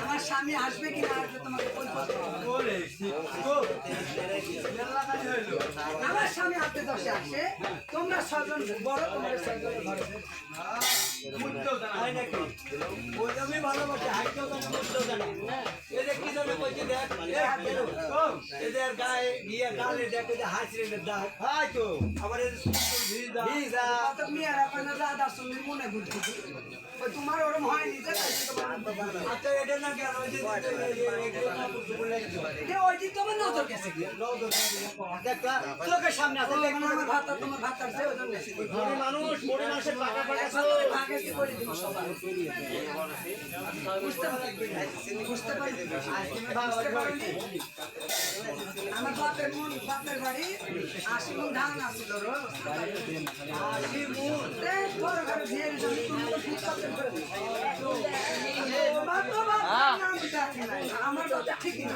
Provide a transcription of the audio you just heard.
আমার স্বামী আসবে কিনা আসবে তোমাকে আমার স্বামী আপনি 10-এ আসে তোমরা 6 জন বড় তোমার 6 জন ঘরে আমি ভালোবাসি হাইটেও জানি বুঝতেও জানি এদের কি জন্য কইছে দেখ এদের গায়ে গিয়ে গালে দেখে যে হাসির দাগ হাই তো আবার এদের সুন্দর ভিজা কত মেয়ের আপনার দাদা শুনলে মনে ঘুরতে ওই তোমার ওরম হয়নি যে আচ্ছা এটা না কেন ওই যে ওই যে তোমার নজর গেছে দেখলা চোখের সামনে আছে আমার ভাতা তোমার ভাতার চেয়ে ওজন বেশি গরিব মানুষ গরিব মানুষের টাকা পয়সা ভাগে কি করে দিব সবাই বুঝতে পারবে বুঝতে পারবে আমার বাপের বাড়ি 80 মণ ধান আসছিল রো 80 মণ বড় ঘরে দিয়ে আমি তুমি তো ঠিক করতে করে আমার তো ঠিকই না